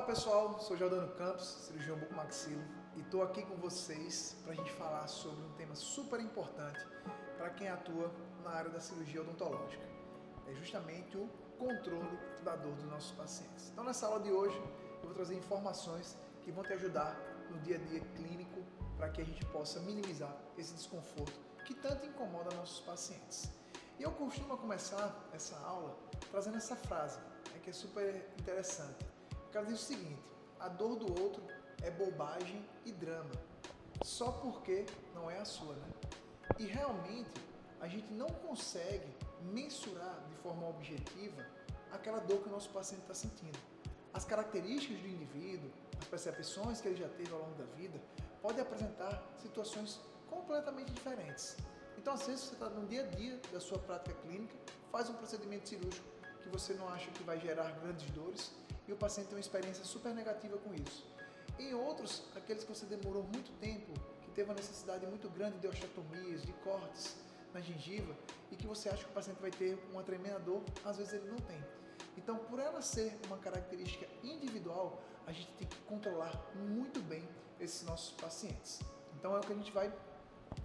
Fala pessoal, sou Jordano Campos, cirurgião bucomaxilo, e estou aqui com vocês para a gente falar sobre um tema super importante para quem atua na área da cirurgia odontológica. É justamente o controle da dor dos nossos pacientes. Então nessa aula de hoje eu vou trazer informações que vão te ajudar no dia a dia clínico para que a gente possa minimizar esse desconforto que tanto incomoda nossos pacientes. E eu costumo começar essa aula trazendo essa frase, que é super interessante. O cara diz o seguinte: a dor do outro é bobagem e drama, só porque não é a sua, né? E realmente a gente não consegue mensurar de forma objetiva aquela dor que o nosso paciente está sentindo. As características do indivíduo, as percepções que ele já teve ao longo da vida, podem apresentar situações completamente diferentes. Então, às vezes, você está no dia a dia da sua prática clínica, faz um procedimento cirúrgico que você não acha que vai gerar grandes dores e o paciente tem uma experiência super negativa com isso. Em outros, aqueles que você demorou muito tempo, que teve uma necessidade muito grande de osteotomias, de cortes na gengiva e que você acha que o paciente vai ter uma tremenda dor, às vezes ele não tem. Então, por ela ser uma característica individual, a gente tem que controlar muito bem esses nossos pacientes. Então, é o que a gente vai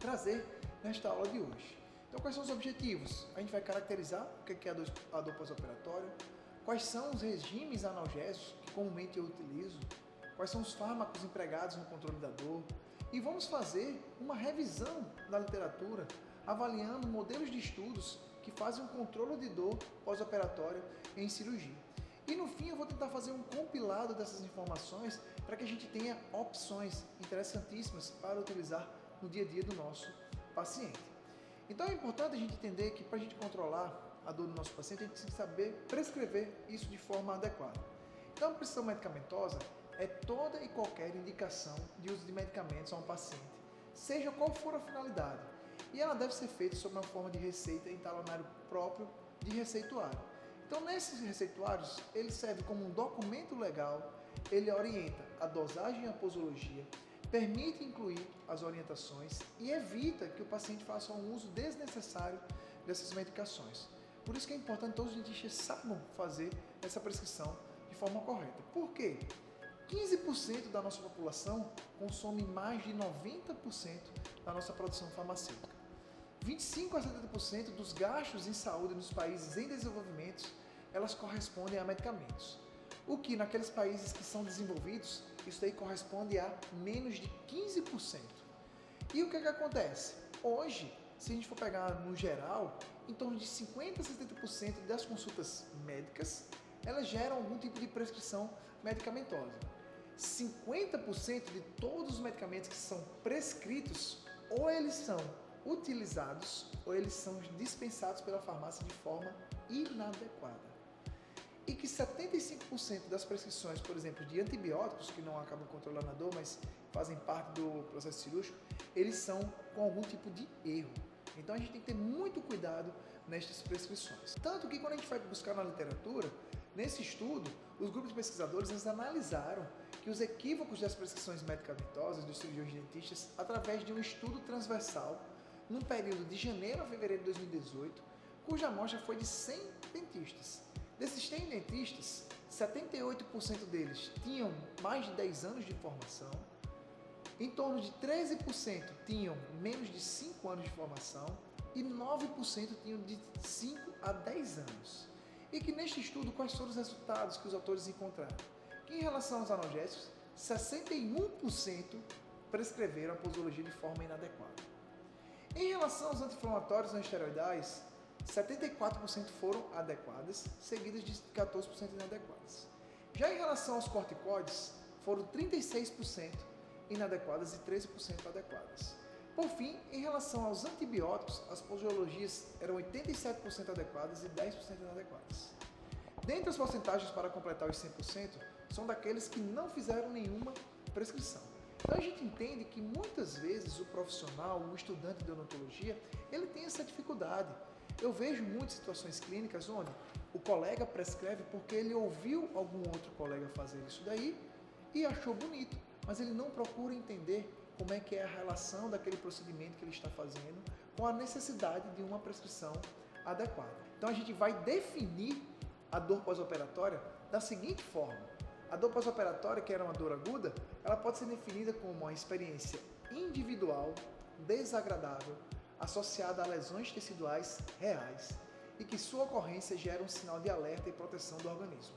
trazer nesta aula de hoje. Então, quais são os objetivos? A gente vai caracterizar o que é a dor pós-operatória, quais são os regimes analgésicos que comumente eu utilizo, quais são os fármacos empregados no controle da dor, e vamos fazer uma revisão da literatura, avaliando modelos de estudos que fazem um controle de dor pós-operatória em cirurgia. E no fim eu vou tentar fazer um compilado dessas informações para que a gente tenha opções interessantíssimas para utilizar no dia a dia do nosso paciente. Então é importante a gente entender que para a gente controlar a dor do nosso paciente, a gente tem que saber prescrever isso de forma adequada. Então a prescrição medicamentosa é toda e qualquer indicação de uso de medicamentos a um paciente, seja qual for a finalidade. E ela deve ser feita sob uma forma de receita em talonário próprio de receituário. Então nesses receituários, ele serve como um documento legal, ele orienta a dosagem e a posologia, permite incluir as orientações e evita que o paciente faça um uso desnecessário dessas medicações. Por isso que é importante que todos os dentistas saibam fazer essa prescrição de forma correta. Por quê? 15% da nossa população consome mais de 90% da nossa produção farmacêutica. 25 a 70% dos gastos em saúde nos países em desenvolvimento, elas correspondem a medicamentos. O que naqueles países que são desenvolvidos, isso daí corresponde a menos de 15%. E o que acontece? Hoje, se a gente for pegar no geral, em torno de 50 a 70% das consultas médicas, elas geram algum tipo de prescrição medicamentosa. 50% de todos os medicamentos que são prescritos, ou eles são utilizados, ou eles são dispensados pela farmácia de forma inadequada. E que 75% das prescrições, por exemplo, de antibióticos, que não acabam controlando a dor, mas fazem parte do processo cirúrgico, eles são com algum tipo de erro. Então a gente tem que ter muito cuidado nestas prescrições. Tanto que quando a gente vai buscar na literatura, nesse estudo, os grupos de pesquisadores eles analisaram que os equívocos das prescrições medicamentosas dos cirurgiões dentistas, através de um estudo transversal, num período de janeiro a fevereiro de 2018, cuja amostra foi de 100 dentistas. Desses 100 dentistas, 78% deles tinham mais de 10 anos de formação, em torno de 13% tinham menos de 5 anos de formação e 9% tinham de 5 a 10 anos. E que neste estudo, quais foram os resultados que os autores encontraram? Que em relação aos analgésicos, 61% prescreveram a posologia de forma inadequada. Em relação aos anti-inflamatórios não esteroidais, 74% foram adequadas, seguidas de 14% inadequadas. Já em relação aos corticoides, foram 36% inadequadas e 13% adequadas. Por fim, em relação aos antibióticos, as posologias eram 87% adequadas e 10% inadequadas. Dentre as porcentagens para completar os 100%, são daqueles que não fizeram nenhuma prescrição. Então a gente entende que muitas vezes o profissional, o estudante de odontologia, ele tem essa dificuldade. Eu vejo muitas situações clínicas onde o colega prescreve porque ele ouviu algum outro colega fazer isso daí e achou bonito, mas ele não procura entender como é que é a relação daquele procedimento que ele está fazendo com a necessidade de uma prescrição adequada. Então a gente vai definir a dor pós-operatória da seguinte forma: A dor pós-operatória, que era uma dor aguda, ela pode ser definida como uma experiência individual, desagradável, associada a lesões teciduais reais e que sua ocorrência gera um sinal de alerta e proteção do organismo,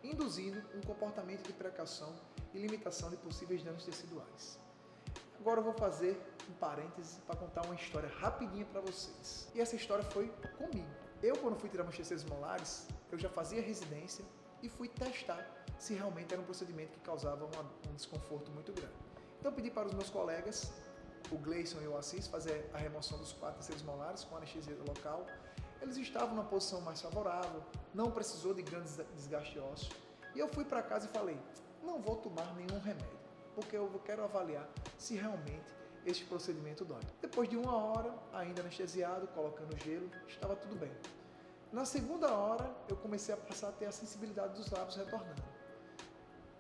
induzindo um comportamento de precaução e limitação de possíveis danos teciduais. Agora eu vou fazer um parêntese para contar uma história rapidinha para vocês. E essa história foi comigo. Eu, quando fui tirar meus terceiros molares, eu já fazia residência e fui testar se realmente era um procedimento que causava um desconforto muito grande. Então eu pedi para os meus colegas, o Gleison e o Assis, fazer a remoção dos 4 terceiros molares com anestesia local. Eles estavam numa posição mais favorável, não precisou de grandes desgaste ósseo. E eu fui para casa e falei, não vou tomar nenhum remédio, porque eu quero avaliar se realmente este procedimento dói. Depois de 1 hora, ainda anestesiado, colocando gelo, estava tudo bem. Na segunda hora, eu comecei a passar a ter a sensibilidade dos lábios retornando.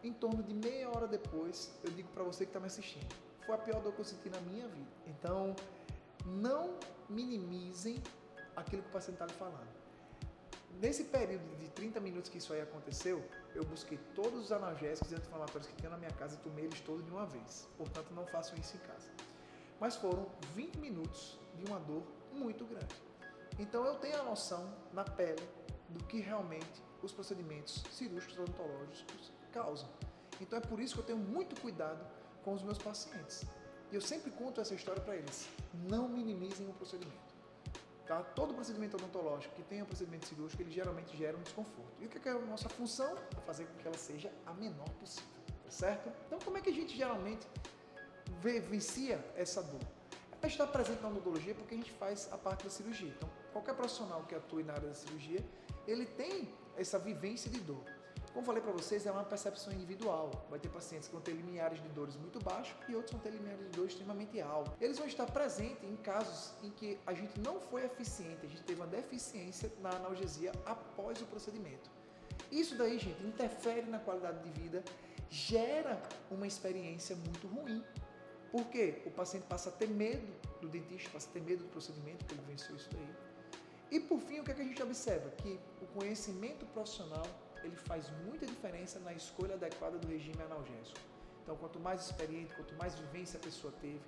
Em torno de meia hora depois, eu digo para você que está me assistindo, foi a pior dor que eu senti na minha vida. Então, não minimizem aquilo que o paciente está lhe falando. Nesse período de 30 minutos que isso aí aconteceu, eu busquei todos os analgésicos e anti-inflamatórios que tinha na minha casa e tomei eles todos de uma vez. Portanto, não façam isso em casa. Mas foram 20 minutos de uma dor muito grande. Então, eu tenho a noção na pele do que realmente os procedimentos cirúrgicos odontológicos causam. Então, é por isso que eu tenho muito cuidado com os meus pacientes. E eu sempre conto essa história para eles. Não minimizem o procedimento. Tá? Todo procedimento odontológico que tenha um procedimento cirúrgico, ele geralmente gera um desconforto. E o que é a nossa função? Fazer com que ela seja a menor possível, tá certo? Então, como é que a gente geralmente vivencia essa dor? Ela está presente na odontologia porque a gente faz a parte da cirurgia. Então, qualquer profissional que atue na área da cirurgia, ele tem essa vivência de dor. Como falei para vocês, é uma percepção individual. Vai ter pacientes que vão ter limiares de dores muito baixos e outros vão ter limiares de dores extremamente altos. Eles vão estar presentes em casos em que a gente não foi eficiente, a gente teve uma deficiência na analgesia após o procedimento. Isso daí, gente, interfere na qualidade de vida, gera uma experiência muito ruim. Por quê? O paciente passa a ter medo do dentista, passa a ter medo do procedimento, porque ele venceu isso daí. E por fim, o que é que a gente observa? Que o conhecimento profissional ele faz muita diferença na escolha adequada do regime analgésico. Então, quanto mais experiente, quanto mais vivência a pessoa teve,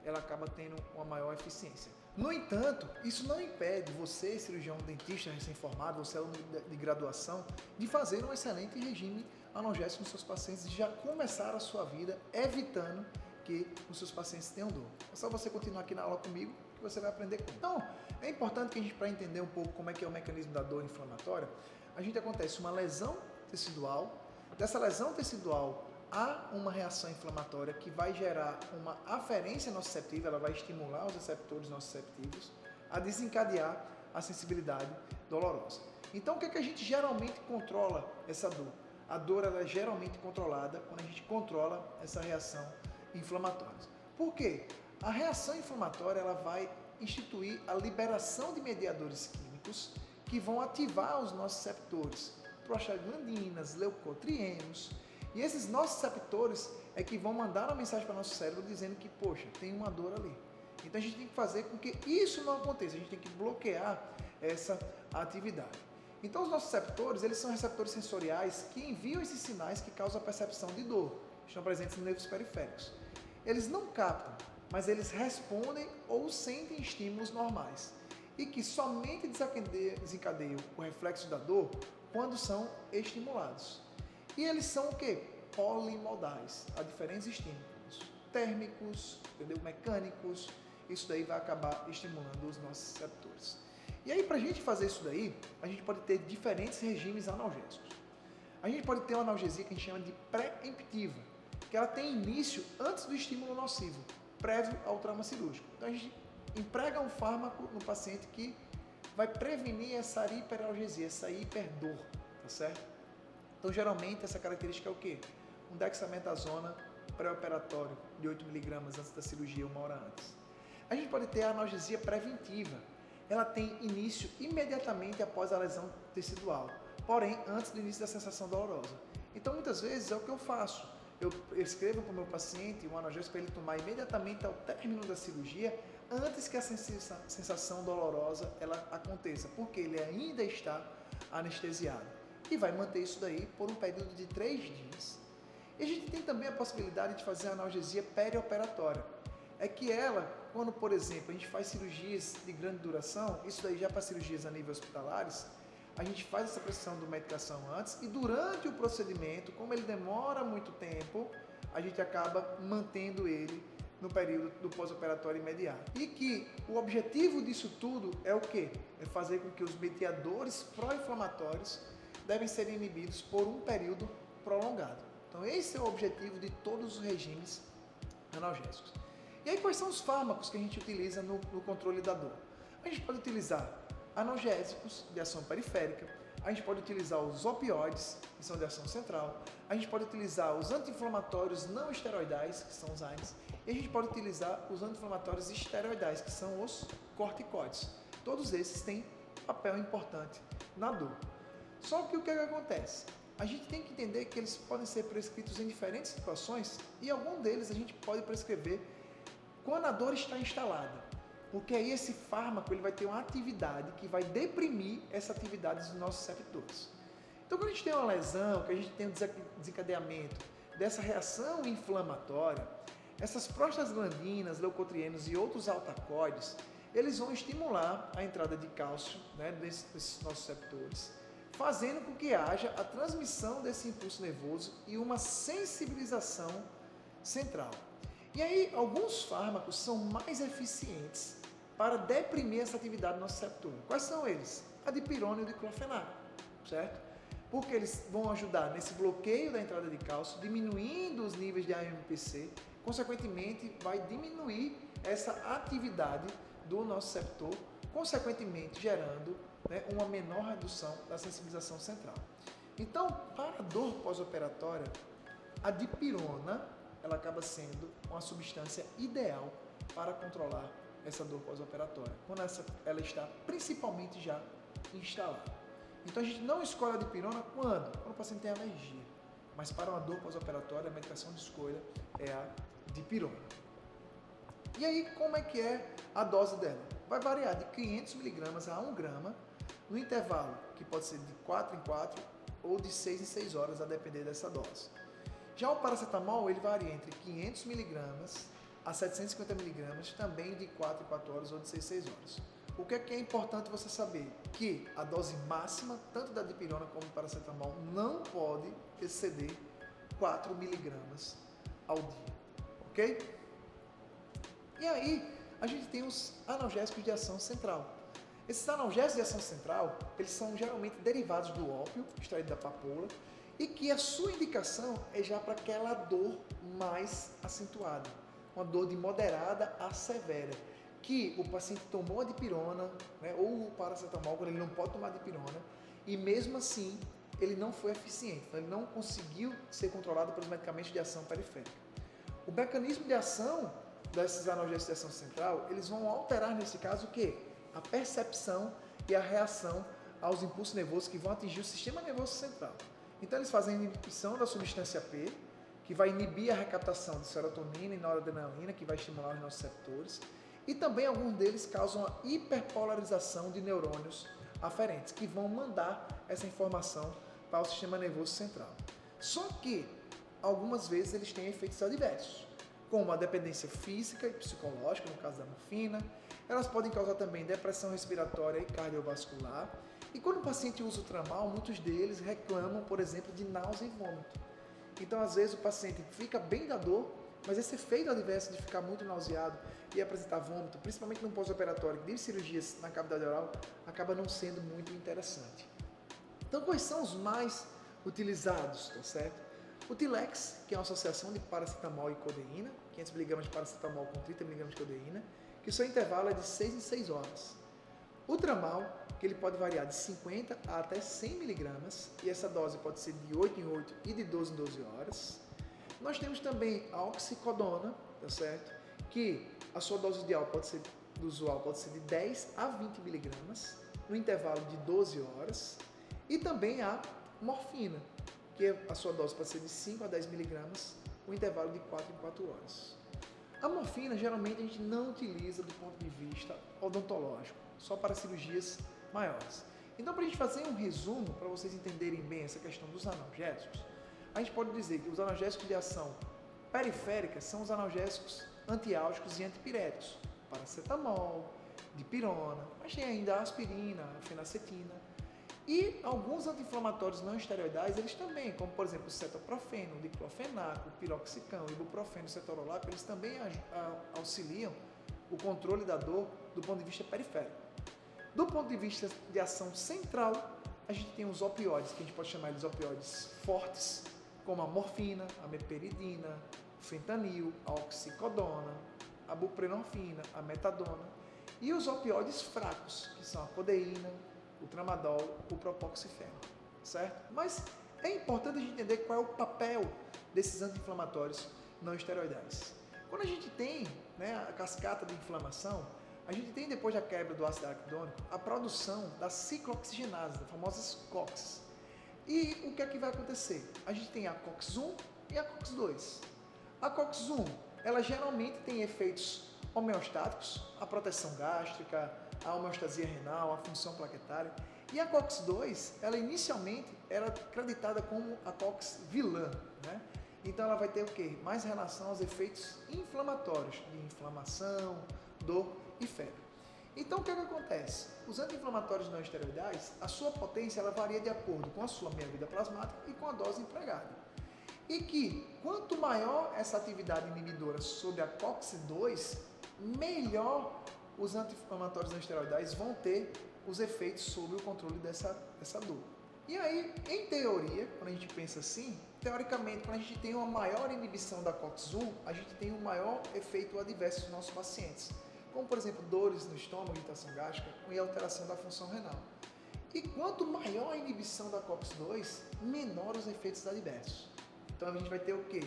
ela acaba tendo uma maior eficiência. No entanto, isso não impede você, cirurgião dentista recém-formado, você aluno de graduação, de fazer um excelente regime analgésico nos seus pacientes e já começar a sua vida evitando que os seus pacientes tenham dor. É só você continuar aqui na aula comigo que você vai aprender como. Então, é importante que a gente, para entender um pouco como é que é o mecanismo da dor inflamatória, acontece uma lesão tecidual. Dessa lesão tecidual há uma reação inflamatória que vai gerar uma aferência nociceptiva, ela vai estimular os receptores nociceptivos a desencadear a sensibilidade dolorosa. Então, o que é que a gente geralmente controla essa dor? A dor ela é geralmente controlada quando a gente controla essa reação inflamatória. Por quê? A reação inflamatória ela vai instituir a liberação de mediadores químicos que vão ativar os nociceptores, prostaglandinas, leucotrienos, e esses nociceptores é que vão mandar uma mensagem para o nosso cérebro dizendo que, poxa, tem uma dor ali. Então a gente tem que fazer com que isso não aconteça, a gente tem que bloquear essa atividade. Então os nociceptores, eles são receptores sensoriais que enviam esses sinais que causam a percepção de dor, estão presentes nos nervos periféricos. Eles não captam, mas eles respondem ou sentem estímulos normais. E que somente desencadeiam o reflexo da dor quando são estimulados. E eles são o quê? Polimodais, a diferentes estímulos, térmicos, entendeu? Mecânicos, isso daí vai acabar estimulando os nossos receptores. E aí, para a gente fazer isso daí, a gente pode ter diferentes regimes analgésicos. A gente pode ter uma analgesia que a gente chama de pré-emptiva, que ela tem início antes do estímulo nocivo, prévio ao trauma cirúrgico. Então, a gente emprega um fármaco no paciente que vai prevenir essa hiperalgesia, essa hiperdor, tá certo? Então, geralmente, essa característica é o quê? Um dexametasona pré-operatório de 8 mg antes da cirurgia, 1 hora antes. A gente pode ter a analgesia preventiva. Ela tem início imediatamente após a lesão tecidual, porém, antes do início da sensação dolorosa. Então, muitas vezes, é o que eu faço. Eu escrevo para o meu paciente um analgésico para ele tomar imediatamente ao término da cirurgia, antes que a sensação dolorosa ela aconteça, porque ele ainda está anestesiado. que vai manter isso daí por um período de 3 dias. E a gente tem também a possibilidade de fazer a analgesia perioperatória. É que ela, quando, por exemplo, a gente faz cirurgias de grande duração, isso daí já para cirurgias a nível hospitalares, a gente faz essa prescrição de medicação antes e durante o procedimento, como ele demora muito tempo, a gente acaba mantendo ele no período do pós-operatório imediato. E que o objetivo disso tudo é o quê? É fazer com que os mediadores pró-inflamatórios devem ser inibidos por um período prolongado. Então esse é o objetivo de todos os regimes analgésicos. E aí quais são os fármacos que a gente utiliza no controle da dor? A gente pode utilizar analgésicos de ação periférica, a gente pode utilizar os opioides, que são de ação central, a gente pode utilizar os anti-inflamatórios não esteroidais, que são os AINES, e a gente pode utilizar os anti-inflamatórios esteroidais, que são os corticoides. Todos esses têm papel importante na dor. Só que o que acontece? A gente tem que entender que eles podem ser prescritos em diferentes situações e algum deles a gente pode prescrever quando a dor está instalada. Porque aí esse fármaco ele vai ter uma atividade que vai deprimir essa atividade dos nossos receptores. Então, quando a gente tem uma lesão, que a gente tem um desencadeamento dessa reação inflamatória, essas prostaglandinas, leucotrienos e outros altacoides, eles vão estimular a entrada de cálcio, né, desses nossos receptores, fazendo com que haja a transmissão desse impulso nervoso e uma sensibilização central. E aí, alguns fármacos são mais eficientes para deprimir essa atividade do nosso receptor. Quais são eles? A dipirona e o diclofenaco, certo? Porque eles vão ajudar nesse bloqueio da entrada de cálcio, diminuindo os níveis de AMPC, consequentemente vai diminuir essa atividade do nosso receptor, consequentemente gerando, né, uma menor redução da sensibilização central. Então, para a dor pós-operatória, a dipirona ela acaba sendo uma substância ideal para controlar essa dor pós-operatória, quando ela está principalmente já instalada. Então a gente não escolhe a dipirona quando o paciente tem alergia, mas para uma dor pós-operatória a medicação de escolha é a dipirona. E aí como é que é a dose dela? Vai variar de 500 mg a 1 grama, no intervalo que pode ser de 4 em 4 ou de 6 em 6 horas, a depender dessa dose. Já o paracetamol, ele varia entre 500 mg a 750 mg, também de 4 em 4 horas ou de 6 em 6 horas. O que é importante você saber? Que a dose máxima, tanto da dipirona como do paracetamol, não pode exceder 4 mg ao dia, ok? E aí, a gente tem os analgésicos de ação central. Esses analgésicos de ação central, eles são geralmente derivados do ópio, extraído da papoula, e que a sua indicação é já para aquela dor mais acentuada, uma dor de moderada a severa, que o paciente tomou a dipirona, né, ou o paracetamol, quando ele não pode tomar a dipirona, e mesmo assim ele não foi eficiente, então ele não conseguiu ser controlado pelos medicamentos de ação periférica. O mecanismo de ação desses analgésicos de ação central, eles vão alterar nesse caso o quê? A percepção e a reação aos impulsos nervosos que vão atingir o sistema nervoso central. Então eles fazem a inibição da substância P, que vai inibir a recaptação de serotonina e noradrenalina, que vai estimular os nossos receptores, e também alguns deles causam a hiperpolarização de neurônios aferentes, que vão mandar essa informação para o sistema nervoso central. Só que, algumas vezes, eles têm efeitos adversos, como a dependência física e psicológica, no caso da morfina. Elas podem causar também depressão respiratória e cardiovascular. E quando o paciente usa o tramal, muitos deles reclamam, por exemplo, de náusea e vômito. Então, às vezes, o paciente fica bem da dor, mas esse efeito adverso de ficar muito nauseado e apresentar vômito, principalmente no pós-operatório de cirurgias na cavidade oral, acaba não sendo muito interessante. Então, quais são os mais utilizados, tá certo? O Tilex, que é uma associação de paracetamol e codeína, 500 mg de paracetamol com 30 mg de codeína, que o seu intervalo é de 6 em 6 horas. O Tramal, que ele pode variar de 50 a até 100 mg, e essa dose pode ser de 8 em 8 e de 12 em 12 horas. Nós temos também a oxicodona, tá certo? Que a sua dose ideal do usual pode ser de 10 a 20 mg, no intervalo de 12 horas. E também a morfina, que a sua dose pode ser de 5 a 10 mg, no intervalo de 4 em 4 horas. A morfina, geralmente, a gente não utiliza do ponto de vista odontológico, só para cirurgias maiores. Então, para a gente fazer um resumo, para vocês entenderem bem essa questão dos analgésicos, a gente pode dizer que os analgésicos de ação periférica são os analgésicos antiálgicos e antipiréticos, paracetamol, dipirona, mas tem ainda a aspirina, a fenacetina. E alguns anti-inflamatórios não esteroidais, eles também, como por exemplo o cetoprofeno, o diclofenaco, o piroxicam, o ibuprofeno, o cetorolaco, eles também auxiliam o controle da dor do ponto de vista periférico. Do ponto de vista de ação central, a gente tem os opioides, que a gente pode chamar de opioides fortes, como a morfina, a meperidina, o fentanil, a oxicodona, a buprenorfina, a metadona, e os opioides fracos, que são a codeína, o tramadol, o propoxifeno, certo? Mas é importante a gente entender qual é o papel desses anti-inflamatórios não esteroidais. Quando a gente tem, né, a cascata de inflamação, a gente tem, depois da quebra do ácido araquidônico, a produção da ciclooxigenase, das famosas COX. E o que é que vai acontecer? A gente tem a COX-1 e a COX-2. A COX-1, ela geralmente tem efeitos homeostáticos, a proteção gástrica, a homeostasia renal, a função plaquetária. E a COX-2, ela inicialmente era acreditada como a COX vilã, né? Então ela vai ter o quê? Mais relação aos efeitos inflamatórios, de inflamação, dor e febre. Então o que é que acontece? Os anti-inflamatórios não esteroidais, a sua potência ela varia de acordo com a sua meia-vida plasmática e com a dose empregada. E que quanto maior essa atividade inibidora sobre a COX-2, melhor os anti-inflamatórios não esteroidais vão ter os efeitos sobre o controle dessa dor. E aí, em teoria, quando a gente pensa assim, teoricamente, quando a gente tem uma maior inibição da COX-1, a gente tem um maior efeito adverso nos nossos pacientes, como por exemplo, dores no estômago, irritação gástrica e alteração da função renal. E quanto maior a inibição da COX-2, menor os efeitos adversos. Então a gente vai ter o quê?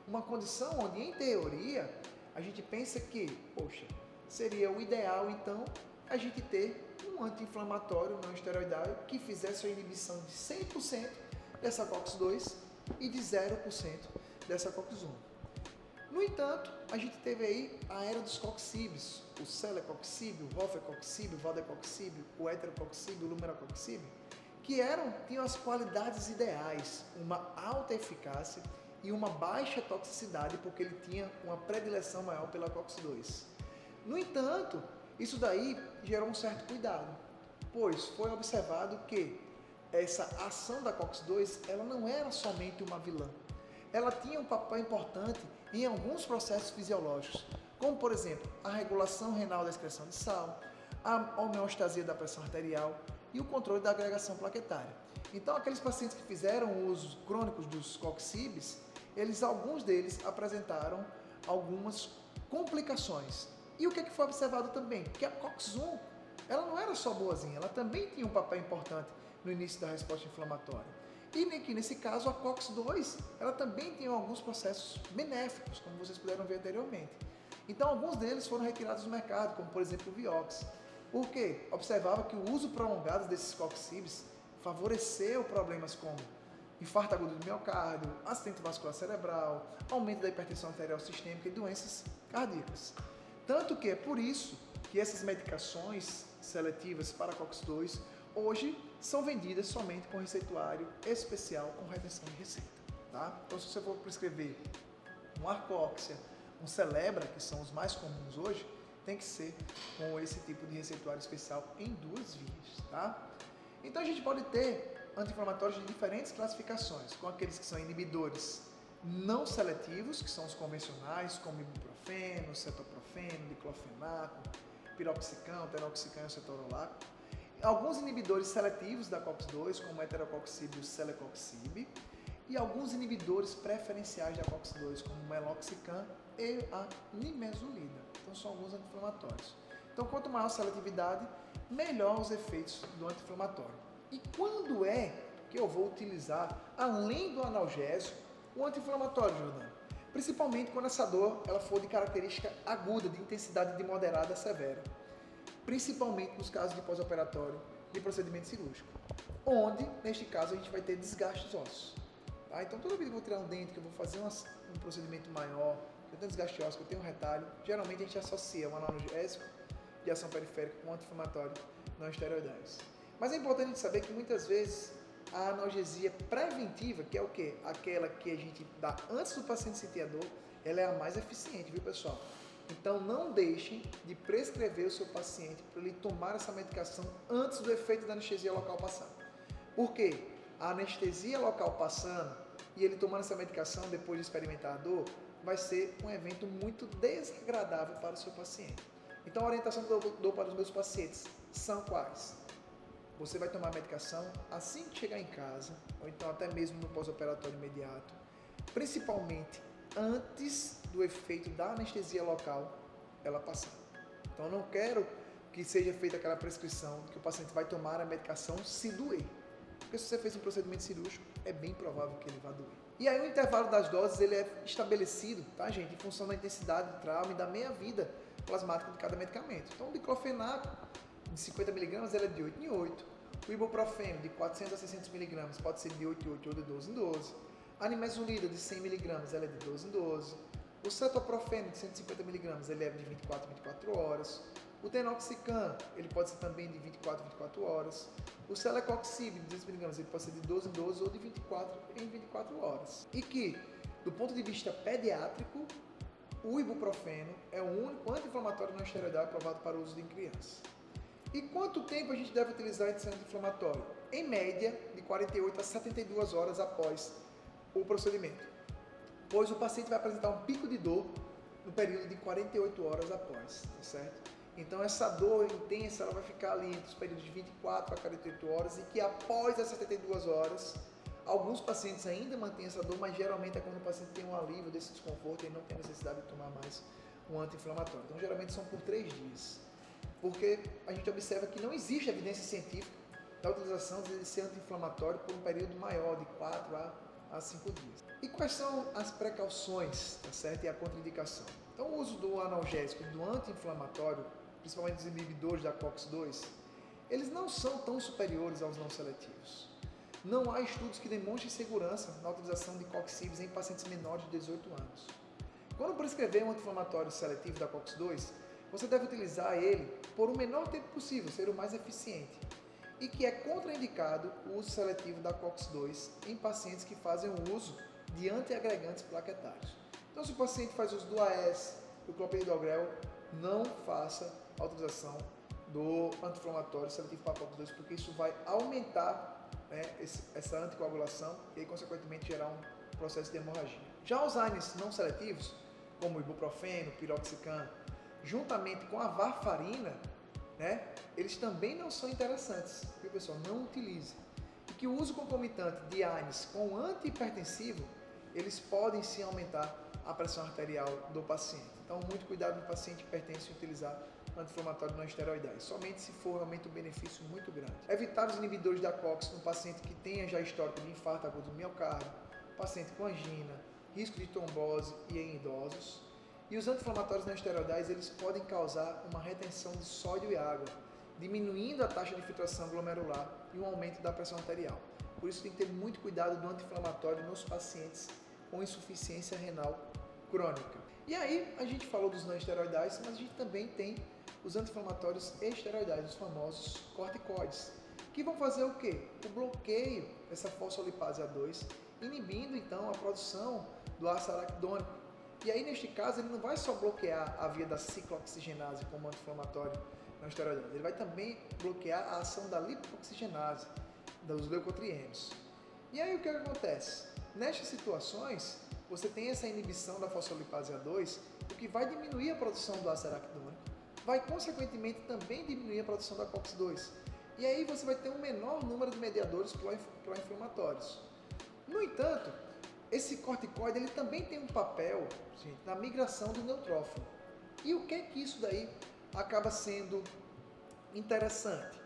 Uma condição onde, em teoria, a gente pensa que, poxa, seria o ideal, então, a gente ter um anti-inflamatório não esteroidal que fizesse a inibição de 100% dessa COX-2 e de 0% dessa COX-1. No entanto, a gente teve aí a era dos coxibes, o celecoxib, o rofecoxib, o valdecoxib, o heterocoxib, o lumeracoxib, que tinham as qualidades ideais, uma alta eficácia e uma baixa toxicidade, porque ele tinha uma predileção maior pela COX-2. No entanto, isso daí gerou um certo cuidado, pois foi observado que essa ação da COX-2 ela não era somente uma vilã. Ela tinha um papel importante em alguns processos fisiológicos, como por exemplo, a regulação renal da excreção de sal, a homeostasia da pressão arterial e o controle da agregação plaquetária. Então, aqueles pacientes que fizeram uso crônicos dos coxibes, alguns deles apresentaram algumas complicações. E o que foi observado também? Que a COX-1, ela não era só boazinha, ela também tinha um papel importante no início da resposta inflamatória. E que nesse caso a COX-2, ela também tem alguns processos benéficos, como vocês puderam ver anteriormente. Então alguns deles foram retirados do mercado, como por exemplo o Vioxx. Por quê? Observava que o uso prolongado desses coxibes favoreceu problemas como infarto agudo do miocárdio, acidente vascular cerebral, aumento da hipertensão arterial sistêmica e doenças cardíacas. Tanto que é por isso que essas medicações seletivas para COX-2 hoje são vendidas somente com receituário especial com retenção de receita. Tá? Então, se você for prescrever um Arcoxia, um Celebra, que são os mais comuns hoje, tem que ser com esse tipo de receituário especial em 2 vias. Tá? Então, a gente pode ter anti-inflamatórios de diferentes classificações, com aqueles que são inibidores não seletivos, que são os convencionais, como ibuprofeno, cetoprofeno, diclofenaco, piroxicam, teroxicam e o cetorolaco. Alguns inibidores seletivos da COX-2, como o heterocoxib e o celecoxib, e alguns inibidores preferenciais da COX-2, como o meloxicam e a nimesulida. Então, são alguns anti-inflamatórios. Então, quanto maior a seletividade, melhor os efeitos do anti-inflamatório. E quando é que eu vou utilizar, além do analgésico, o anti-inflamatório, Jordano? Principalmente quando essa dor ela for de característica aguda, de intensidade de moderada a severa. Principalmente nos casos de pós-operatório de procedimento cirúrgico, onde, neste caso, a gente vai ter desgastes ósseos. Tá? Então, toda vez que eu vou tirar um dente, que eu vou fazer um procedimento maior, que eu tenho desgaste ósseo, que eu tenho um retalho, geralmente a gente associa um analgésico de ação periférica com um anti-inflamatório não esteroidais. Mas é importante a gente saber que muitas vezes a analgesia preventiva, que é o quê? Aquela que a gente dá antes do paciente sentir a dor, ela é a mais eficiente, viu, pessoal? Então não deixem de prescrever o seu paciente para ele tomar essa medicação antes do efeito da anestesia local passar. Por quê? A anestesia local passando e ele tomando essa medicação depois de experimentar a dor, vai ser um evento muito desagradável para o seu paciente. Então a orientação que eu dou para os meus pacientes são quais? Você vai tomar a medicação assim que chegar em casa, ou então até mesmo no pós-operatório imediato, principalmente antes do efeito da anestesia local ela passar. Então eu não quero que seja feita aquela prescrição que o paciente vai tomar a medicação se doer. Porque se você fez um procedimento cirúrgico, é bem provável que ele vá doer. E aí o intervalo das doses ele é estabelecido, tá, gente, em função da intensidade do trauma e da meia-vida plasmática de cada medicamento. Então o diclofenaco de 50 mg ele é de 8 em 8. O ibuprofeno de 400 a 600 mg pode ser de 8 em 8 ou de 12 em 12. A nimesulida de 100 mg ela é de 12 em 12. O cetoprofeno de 150 mg ele é de 24 em 24 horas. O tenoxicam ele pode ser também de 24 em 24 horas. O celecoxib de 200 mg ele pode ser de 12 em 12 ou de 24 em 24 horas. E que, do ponto de vista pediátrico, o ibuprofeno é o único anti-inflamatório não esteroidal aprovado para uso em crianças. E quanto tempo a gente deve utilizar esse anti-inflamatório? Em média, de 48 a 72 horas após o procedimento, pois o paciente vai apresentar um pico de dor no período de 48 horas após, tá certo? Então essa dor intensa ela vai ficar ali entre os períodos de 24 a 48 horas e que após as 72 horas, alguns pacientes ainda mantêm essa dor, mas geralmente é quando o paciente tem um alívio desse desconforto e não tem necessidade de tomar mais um anti-inflamatório. Então geralmente são por 3 dias, porque a gente observa que não existe evidência científica da utilização desse anti-inflamatório por um período maior, de 4 a 5 dias. E quais são as precauções, tá certo? E a contraindicação? Então o uso do analgésico, do anti-inflamatório, principalmente os inibidores da COX-2, eles não são tão superiores aos não seletivos. Não há estudos que demonstrem segurança na utilização de coxibs em pacientes menores de 18 anos. Quando prescrever um anti-inflamatório seletivo da COX-2, você deve utilizar ele por o menor tempo possível, ser o mais eficiente, e que é contraindicado o uso seletivo da COX-2 em pacientes que fazem o uso de antiagregantes plaquetários. Então, se o paciente faz uso do AS, do clopidogrel, não faça a utilização do anti-inflamatório seletivo para COX-2, porque isso vai aumentar, né, essa anticoagulação e aí, consequentemente, gerar um processo de hemorragia. Já os AINES não seletivos, como o ibuprofeno, piroxicam, juntamente com a varfarina, né, eles também não são interessantes, viu, pessoal? Não utilize. E que o uso concomitante de AINES com antihipertensivo, eles podem sim aumentar a pressão arterial do paciente. Então, muito cuidado no paciente hipertenso em utilizar anti-inflamatório não esteroidais, somente se for realmente um benefício muito grande. Evitar os inibidores da COX no paciente que tenha já histórico de infarto agudo do miocárdio, paciente com angina, risco de trombose e em idosos. E os anti-inflamatórios não esteroidais, eles podem causar uma retenção de sódio e água, diminuindo a taxa de filtração glomerular e um aumento da pressão arterial. Por isso tem que ter muito cuidado do anti-inflamatório nos pacientes com insuficiência renal crônica. E aí, a gente falou dos não esteroidais, mas a gente também tem os anti-inflamatórios esteroidais, os famosos corticoides, que vão fazer o quê? O bloqueio dessa fosfolipase A2, inibindo então a produção do ácido araquidônico. E aí, neste caso, ele não vai só bloquear a via da ciclooxigenase como anti-inflamatório não esteroidal, ele vai também bloquear a ação da lipoxigenase, dos leucotrienos. E aí, o que acontece? Nestas situações, você tem essa inibição da fosfolipase A2, o que vai diminuir a produção do ácido araquidônico, vai consequentemente também diminuir a produção da COX-2. E aí você vai ter um menor número de mediadores pró-inflamatórios. No entanto, esse corticoide ele também tem um papel, gente, na migração do neutrófilo. E o que é que isso daí acaba sendo interessante?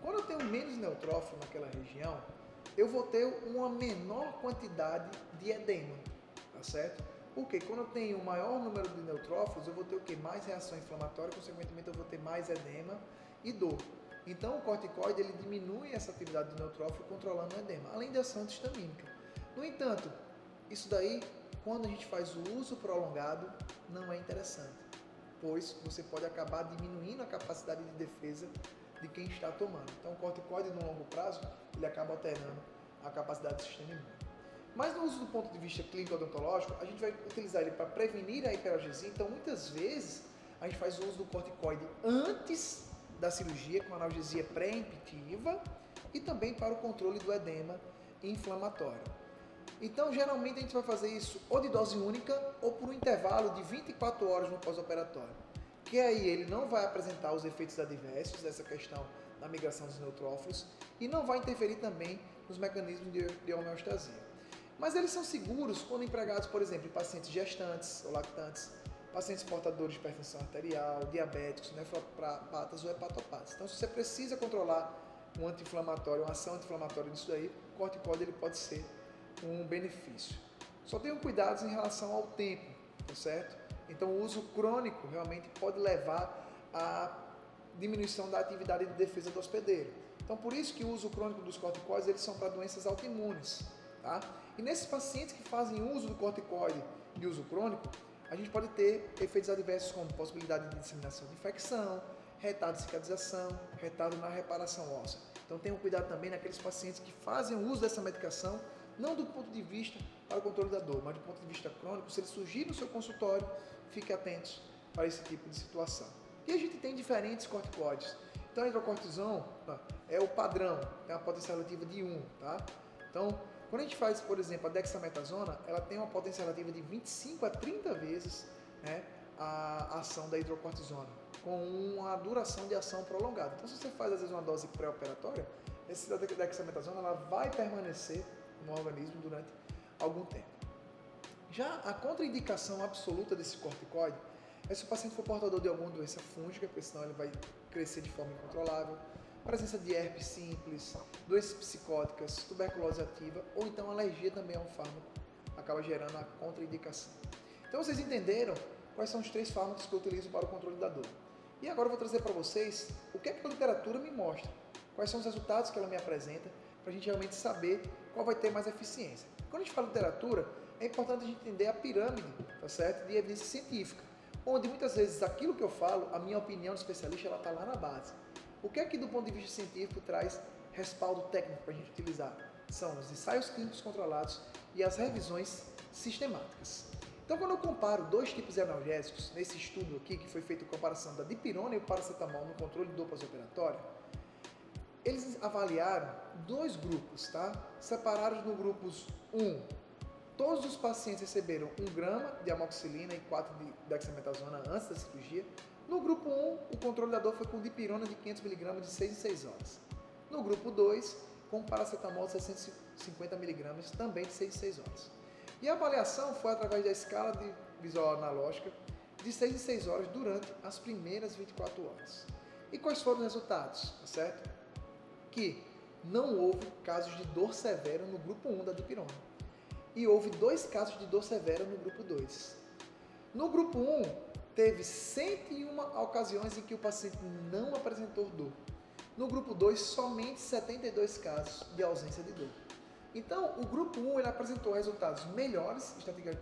Quando eu tenho menos neutrófilo naquela região, eu vou ter uma menor quantidade de edema, tá certo? Porque quando eu tenho um maior número de neutrófilos, eu vou ter o quê? Mais reação inflamatória, consequentemente eu vou ter mais edema e dor. Então o corticoide ele diminui essa atividade do neutrófilo controlando o edema, além de ação antistamínica. No entanto, isso daí, quando a gente faz o uso prolongado, não é interessante, pois você pode acabar diminuindo a capacidade de defesa de quem está tomando. Então, o corticoide, no longo prazo, ele acaba alterando a capacidade do sistema imune. Mas no uso do ponto de vista clínico odontológico, a gente vai utilizar ele para prevenir a hiperalgesia. Então, muitas vezes, a gente faz o uso do corticoide antes da cirurgia, com analgesia pré-emptiva, e também para o controle do edema inflamatório. Então, geralmente, a gente vai fazer isso ou de dose única ou por um intervalo de 24 horas no pós-operatório. Que aí ele não vai apresentar os efeitos adversos dessa questão da migração dos neutrófilos e não vai interferir também nos mecanismos de homeostasia. Mas eles são seguros quando empregados, por exemplo, em pacientes gestantes ou lactantes, pacientes portadores de hipertensão arterial, diabéticos, nefropatas ou hepatopatas. Então, se você precisa controlar um anti-inflamatório, uma ação anti-inflamatória nisso daí, o corticoide ele pode ser um benefício. Só tenham cuidados em relação ao tempo, tá certo? Então, o uso crônico realmente pode levar à diminuição da atividade de defesa do hospedeiro. Então, por isso que o uso crônico dos corticoides, eles são para doenças autoimunes, tá? E nesses pacientes que fazem uso do corticoide de uso crônico, a gente pode ter efeitos adversos como possibilidade de disseminação de infecção, retardo de cicatrização, retardo na reparação óssea. Então, tenham cuidado também naqueles pacientes que fazem o uso dessa medicação, não do ponto de vista para o controle da dor, mas do ponto de vista crônico. Se ele surgir no seu consultório, fique atentos para esse tipo de situação. E a gente tem diferentes corticoides. Então, a hidrocortisona é o padrão, tem uma potência relativa de 1, tá? Então, quando a gente faz, por exemplo, a dexametasona, ela tem uma potência relativa de 25 a 30 vezes, né, a ação da hidrocortisona, com uma duração de ação prolongada. Então, se você faz, às vezes, uma dose pré-operatória, essa dexametasona ela vai permanecer no organismo durante algum tempo. Já a contraindicação absoluta desse corticoide é se o paciente for portador de alguma doença fúngica, porque senão ele vai crescer de forma incontrolável, presença de herpes simples, doenças psicóticas, tuberculose ativa, ou então alergia também a um fármaco, acaba gerando a contraindicação. Então vocês entenderam quais são os 3 fármacos que eu utilizo para o controle da dor. E agora eu vou trazer para vocês o que é que a literatura me mostra, quais são os resultados que ela me apresenta, para a gente realmente saber qual vai ter mais eficiência. Quando a gente fala de literatura, é importante a gente entender a pirâmide, tá certo? De evidência científica, onde muitas vezes aquilo que eu falo, a minha opinião de especialista, ela está lá na base. O que é que do ponto de vista científico traz respaldo técnico para a gente utilizar? São os ensaios clínicos controlados e as revisões sistemáticas. Então, quando eu comparo 2 tipos de analgésicos, nesse estudo aqui, que foi feito a comparação da dipirona e o paracetamol no controle de dor pós-operatório, eles avaliaram 2 grupos, tá? Separados no grupos 1, todos os pacientes receberam 1 grama de amoxicilina e 4 de dexametasona antes da cirurgia. No grupo 1, o controle da dor foi com dipirona de 500 mg de 6 em 6 horas. No grupo 2, com paracetamol de 650 mg também de 6 em 6 horas. E a avaliação foi através da escala de visual analógica de 6 em 6 horas durante as primeiras 24 horas. E quais foram os resultados? Tá certo? Que não houve casos de dor severa no grupo 1 da dipirona. E houve 2 casos de dor severa no grupo 2. No grupo 1, teve 101 ocasiões em que o paciente não apresentou dor. No grupo 2, somente 72 casos de ausência de dor. Então, o grupo 1 ele apresentou resultados melhores,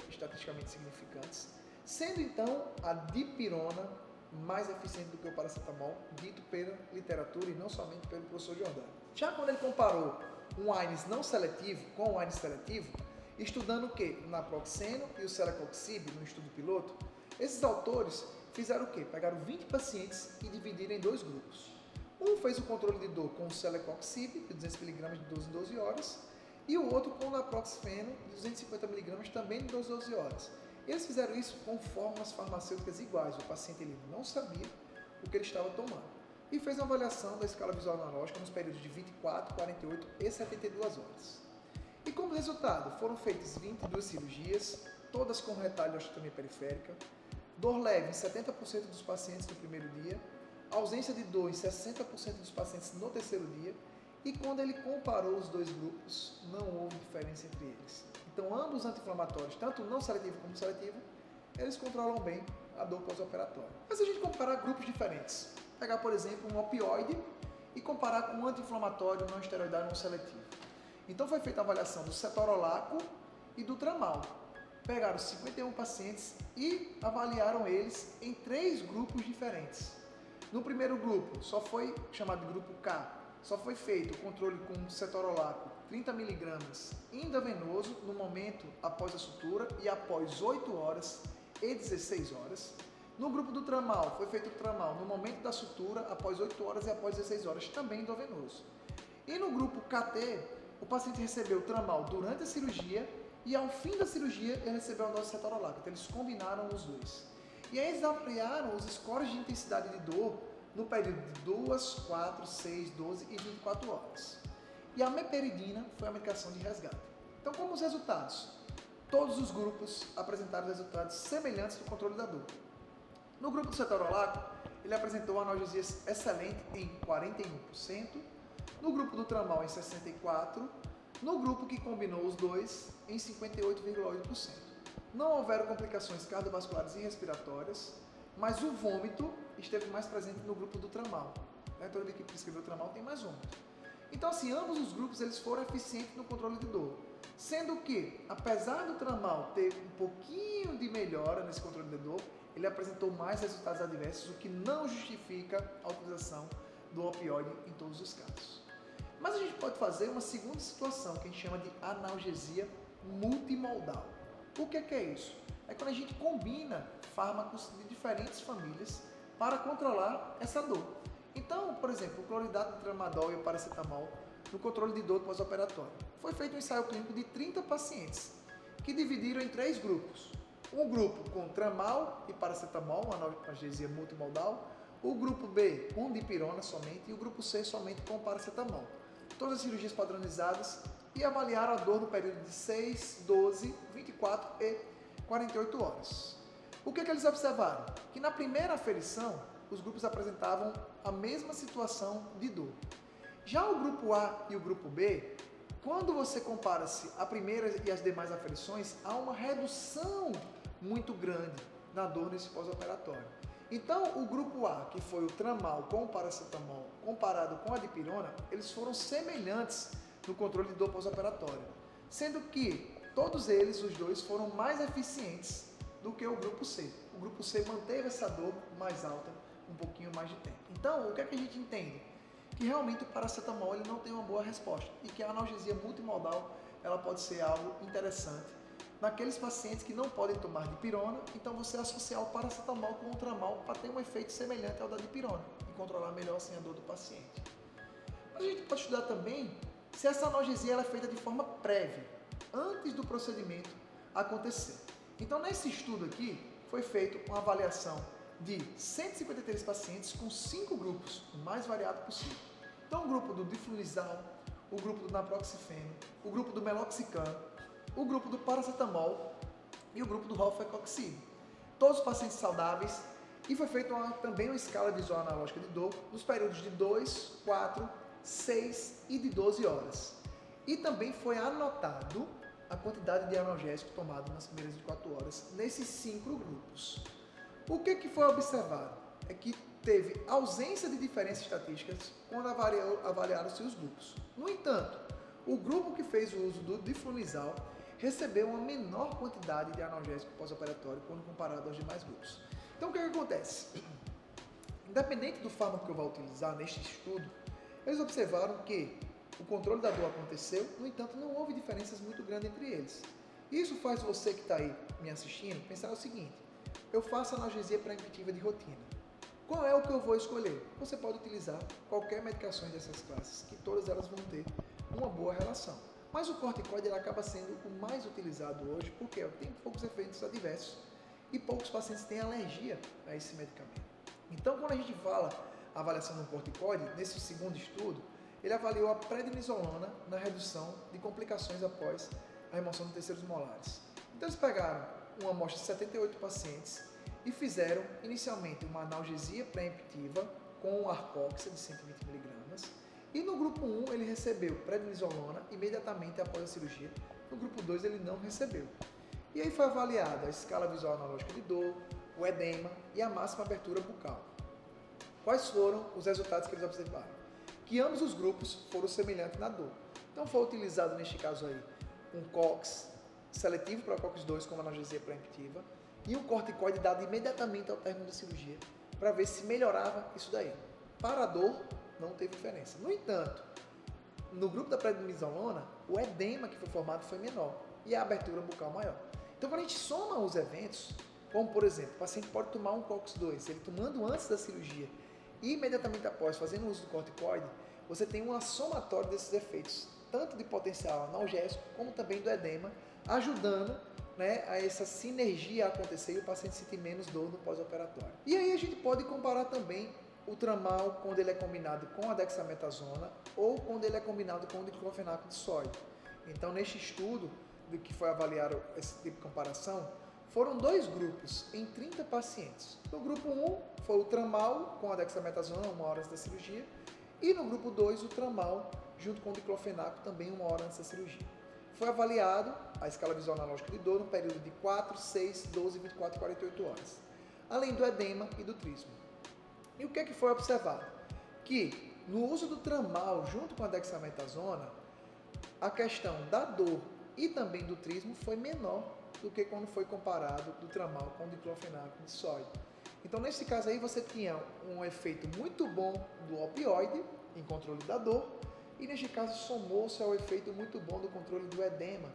estatisticamente significantes, sendo então a dipirona mais eficiente do que o paracetamol, dito pela literatura e não somente pelo professor Giordano. Já quando ele comparou um AINES não seletivo com um AINES seletivo, estudando o que? O naproxeno e o celecoxib no estudo piloto, esses autores fizeram o quê? Pegaram 20 pacientes e dividiram em 2 grupos. Um fez o controle de dor com o celecoxib, de 200 mg de 12 em 12 horas, e o outro com o naproxeno, de 250 mg também de 12 em 12 horas. Eles fizeram isso com fórmulas farmacêuticas iguais. O paciente ele não sabia o que ele estava tomando. E fez uma avaliação da escala visual analógica nos períodos de 24, 48 e 72 horas. E como resultado, foram feitas 22 cirurgias, todas com retalho de osteotomia periférica, dor leve em 70% dos pacientes no primeiro dia, ausência de dor em 60% dos pacientes no terceiro dia, e quando ele comparou os 2 grupos, não houve diferença entre eles. Então, ambos anti-inflamatórios, tanto não seletivo como seletivo, eles controlam bem a dor pós-operatória. Mas se a gente comparar grupos diferentes, pegar, por exemplo, um opioide e comparar com um anti-inflamatório não esteroidário não seletivo. Então, foi feita a avaliação do cetorolaco e do tramal. Pegaram 51 pacientes e avaliaram eles em 3 grupos diferentes. No primeiro grupo, só foi chamado de grupo K, só foi feito o controle com cetorolaco 30 mg endovenoso no momento após a sutura e após 8 horas e 16 horas. No grupo do tramal, foi feito o tramal no momento da sutura, após 8 horas e após 16 horas, também endovenoso. E no grupo KT, o paciente recebeu o tramal durante a cirurgia e ao fim da cirurgia ele recebeu a dose de cetorolaco. Então eles combinaram os dois. E aí eles avaliaram os scores de intensidade de dor no período de 2, 4, 6, 12 e 24 horas. E a meperidina foi a medicação de resgate. Então, como os resultados? Todos os grupos apresentaram resultados semelhantes no controle da dor. No grupo do cetorolaco, ele apresentou uma analgesia excelente em 41%, no grupo do tramal em 64%, no grupo que combinou os dois em 58,8%. Não houveram complicações cardiovasculares e respiratórias, mas o vômito esteve mais presente no grupo do tramal. Toda vez que prescreveu o tramal tem mais vômito. Então, assim, ambos os grupos eles foram eficientes no controle de dor. Sendo que, apesar do tramal ter um pouquinho de melhora nesse controle de dor, ele apresentou mais resultados adversos, o que não justifica a utilização do opioide em todos os casos. Mas a gente pode fazer uma segunda situação, que a gente chama de analgesia multimodal. O que é isso? É quando a gente combina fármacos de diferentes famílias para controlar essa dor. Então, por exemplo, o cloridato de tramadol e o paracetamol no controle de dor pós-operatório. Foi feito um ensaio clínico de 30 pacientes, que dividiram em 3 grupos. Um grupo com tramal e paracetamol, uma analgesia multimodal. O grupo B com dipirona somente e o grupo C somente com paracetamol. Todas as cirurgias padronizadas e avaliaram a dor no período de 6, 12, 24 e 48 horas. O que eles observaram? Que na primeira aferição, os grupos apresentavam a mesma situação de dor. Já o grupo A e o grupo B, quando você compara-se a primeira e as demais aferições, há uma redução muito grande na dor nesse pós-operatório. Então, o grupo A, que foi o tramal com o paracetamol, comparado com a dipirona, eles foram semelhantes no controle de dor pós-operatório, sendo que todos eles, os dois, foram mais eficientes do que o grupo C. O grupo C manteve essa dor mais alta um pouquinho mais de tempo. Então, o que é que a gente entende? Que realmente o paracetamol ele não tem uma boa resposta e que a analgesia multimodal ela pode ser algo interessante naqueles pacientes que não podem tomar dipirona, então você associar o paracetamol com o tramal para ter um efeito semelhante ao da dipirona e controlar melhor assim a dor do paciente. Mas a gente pode estudar também se essa analgesia ela é feita de forma prévia, antes do procedimento acontecer. Então, nesse estudo aqui, foi feita uma avaliação de 153 pacientes com 5 grupos, o mais variado possível. Então, o grupo do diflunisal, o grupo do naproxifeno, o grupo do meloxicam, o grupo do paracetamol e o grupo do rofecoxib. Todos os pacientes saudáveis e foi feita também uma escala visual analógica de dor nos períodos de 2, 4, 6 e de 12 horas. E também foi anotado a quantidade de analgésico tomado nas primeiras 24 horas nesses 5 grupos. O que foi observado? É que teve ausência de diferenças estatísticas quando avaliaram-se os grupos. No entanto, o grupo que fez o uso do diflunisal recebeu uma menor quantidade de analgésico pós-operatório quando comparado aos demais grupos. Então, o que acontece? Independente do fármaco que eu vou utilizar neste estudo, eles observaram que o controle da dor aconteceu, no entanto, não houve diferenças muito grandes entre eles. Isso faz você que está aí me assistindo pensar o seguinte: eu faço analgesia pré-emptiva de rotina. Qual é o que eu vou escolher? Você pode utilizar qualquer medicação dessas classes, que todas elas vão ter uma boa relação. Mas o corticoide ele acaba sendo o mais utilizado hoje porque tem poucos efeitos adversos e poucos pacientes têm alergia a esse medicamento. Então, quando a gente fala a avaliação do corticoide, nesse segundo estudo, ele avaliou a prednisolona na redução de complicações após a remoção de terceiros molares. Então, eles pegaram uma amostra de 78 pacientes e fizeram inicialmente uma analgesia pré-emptiva com arcoxa de 120 mg. E no grupo 1 ele recebeu prednisolona imediatamente após a cirurgia. No grupo 2 ele não recebeu. E aí foi avaliada a escala visual analógica de dor, o edema e a máxima abertura bucal. Quais foram os resultados que eles observaram? Que ambos os grupos foram semelhantes na dor. Então foi utilizado neste caso aí um COX seletivo para COX-2 como analgesia pré-emptiva e um corticoide dado imediatamente ao término da cirurgia para ver se melhorava isso daí. Para a dor, não teve diferença. No entanto, no grupo da prednisolona, o edema que foi formado foi menor e a abertura bucal maior. Então, quando a gente soma os eventos, como por exemplo, o paciente pode tomar um COX-2, ele tomando antes da cirurgia e imediatamente após, fazendo uso do corticoide, você tem uma somatória desses efeitos, tanto de potencial analgésico, como também do edema, ajudando, né, a essa sinergia acontecer e o paciente sentir menos dor no pós-operatório. E aí a gente pode comparar também o tramal quando ele é combinado com a dexametasona ou quando ele é combinado com o diclofenaco de sódio. Então, neste estudo do que foi avaliado esse tipo de comparação, foram 2 grupos em 30 pacientes. No grupo 1 foi o tramal com a dexametasona, 1 hora antes da cirurgia, e no grupo 2 o tramal junto com o diclofenaco, também 1 hora antes da cirurgia. Foi avaliado a escala visual analógica de dor no período de 4, 6, 12, 24 e 48 horas, além do edema e do trismo. E o que é que foi observado? Que no uso do tramal junto com a dexametasona, a questão da dor e também do trismo foi menor do que quando foi comparado do tramal com o diclofenaco de sódio. Então, nesse caso aí, você tinha um efeito muito bom do opioide em controle da dor e, neste caso, somou-se ao efeito muito bom do controle do edema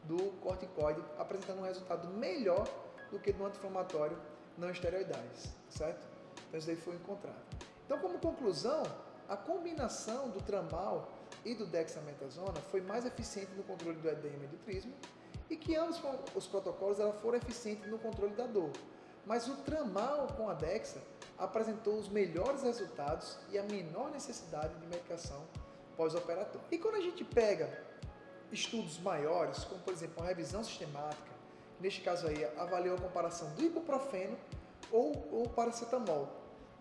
do corticoide, apresentando um resultado melhor do que do anti-inflamatório não esteroidais, certo? Então, isso daí foi encontrado. Então, como conclusão, a combinação do tramal e do dexametasona foi mais eficiente no controle do edema e do trismo e que ambos os protocolos foram eficientes no controle da dor. Mas o tramal com a dexa apresentou os melhores resultados e a menor necessidade de medicação pós-operatória. E quando a gente pega estudos maiores, como por exemplo uma revisão sistemática, neste caso aí avaliou a comparação do ibuprofeno ou o paracetamol,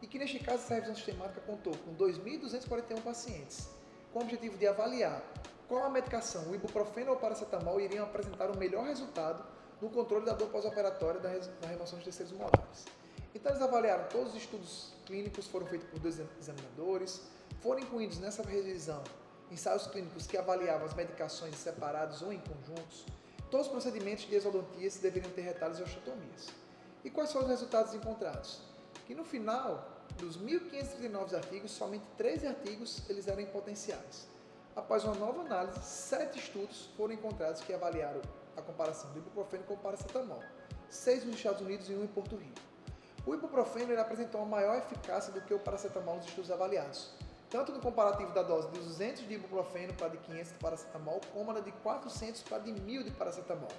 e que neste caso essa revisão sistemática contou com 2.241 pacientes, com o objetivo de avaliar qual a medicação, o ibuprofeno ou o paracetamol, iriam apresentar o melhor resultado no controle da dor pós-operatória da remoção dos terceiros molares. Então eles avaliaram todos os estudos clínicos, foram feitos por 2 examinadores, foram incluídos nessa revisão ensaios clínicos que avaliavam as medicações separados ou em conjuntos, todos os procedimentos de exodontia deveriam ter retalhos e osteotomias. E quais foram os resultados encontrados? Que no final dos 1.539 artigos, somente 13 artigos eles eram impotenciais. Após uma nova análise, 7 estudos foram encontrados que avaliaram a comparação do ibuprofeno com o paracetamol, 6 nos Estados Unidos e 1 em Porto Rico. O ibuprofeno ele apresentou uma maior eficácia do que o paracetamol nos estudos avaliados, tanto no comparativo da dose de 200 de ibuprofeno para de 500 de paracetamol, como na de 400 para de 1.000 de paracetamol.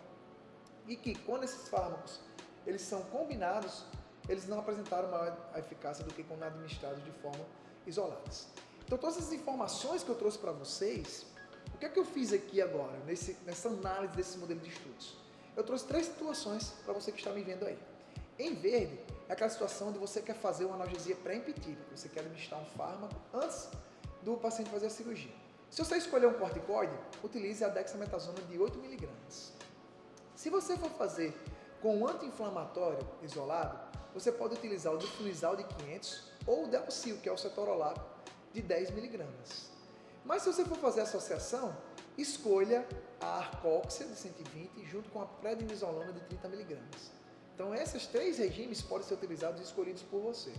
E que, quando esses fármacos eles são combinados, eles não apresentaram maior eficácia do que quando administrados de forma isoladas. Então, todas essas informações que eu trouxe para vocês, o que é que eu fiz aqui agora, nessa análise desse modelo de estudos? Eu trouxe 3 situações para você que está me vendo aí. Em verde, é aquela situação onde você quer fazer uma analgesia pré-impetitiva, você quer administrar um fármaco antes do paciente fazer a cirurgia. Se você escolher um corticoide, utilize a dexametasona de 8 mg. Se você for fazer com um anti-inflamatório isolado, você pode utilizar o diflunisal de 500 ou o Delcil, que é o cetorolaco, de 10 mg. Mas se você for fazer a associação, escolha a arcóxia de 120 junto com a prednisolona de 30 mg. Então, esses 3 regimes podem ser utilizados e escolhidos por você.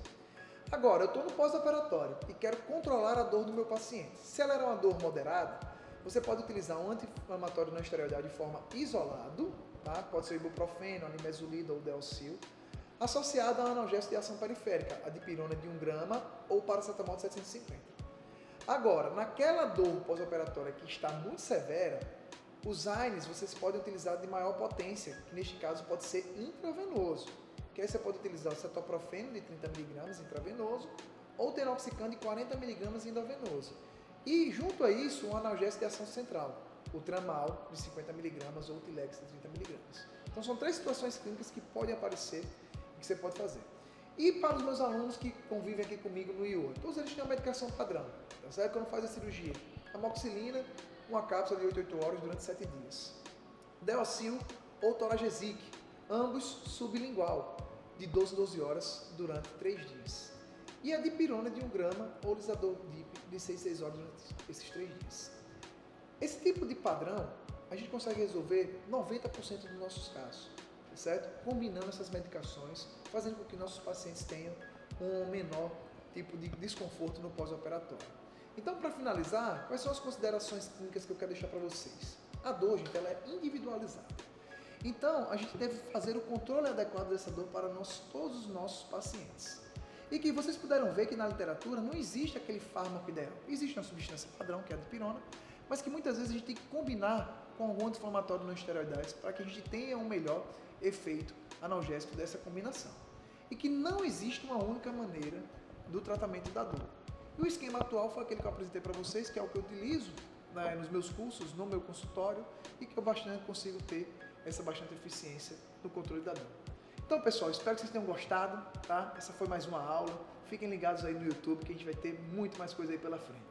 Agora, eu estou no pós-operatório e quero controlar a dor do meu paciente. Se ela era uma dor moderada, você pode utilizar um anti-inflamatório não esteroidal de forma isolado, tá? Pode ser o ibuprofeno, a nimesulida ou o Delcil, associado a um analgésico de ação periférica, a dipirona de 1 grama ou paracetamol de 750. Agora, naquela dor pós-operatória que está muito severa, os AINES vocês podem utilizar de maior potência, que neste caso pode ser intravenoso. Que aí você pode utilizar o cetoprofeno de 30 mg intravenoso ou o tenoxicam de 40 mg endovenoso. E junto a isso, um analgésico de ação central, o tramal de 50 mg ou o Tilex de 30 mg. Então são 3 situações clínicas que podem aparecer e que você pode fazer. E para os meus alunos que convivem aqui comigo no IOA, todos eles têm uma medicação padrão, tá certo? Quando faz a cirurgia, amoxicilina, uma cápsula de 8 horas durante 7 dias. Delcil ou Toragesic, ambos sublingual, de 12 horas durante 3 dias. E a dipirona de 1 grama ou lisador DIP de 6 horas durante esses 3 dias. Esse tipo de padrão, a gente consegue resolver 90% dos nossos casos, tá certo? Combinando essas medicações, fazendo com que nossos pacientes tenham um menor tipo de desconforto no pós-operatório. Então, para finalizar, quais são as considerações clínicas que eu quero deixar para vocês? A dor, gente, ela é individualizada. Então, a gente deve fazer o controle adequado dessa dor para todos os nossos pacientes. E que vocês puderam ver que na literatura não existe aquele fármaco ideal. Existe uma substância padrão, que é a dipirona, mas que muitas vezes a gente tem que combinar com algum anti-inflamatório não esteroidais para que a gente tenha um melhor efeito analgésico dessa combinação. E que não existe uma única maneira do tratamento da dor. E o esquema atual foi aquele que eu apresentei para vocês, que é o que eu utilizo nos meus cursos, no meu consultório, e que eu consigo ter essa bastante eficiência no controle da dor. Então, pessoal, espero que vocês tenham gostado, tá? Essa foi mais uma aula. Fiquem ligados aí no YouTube, que a gente vai ter muito mais coisa aí pela frente.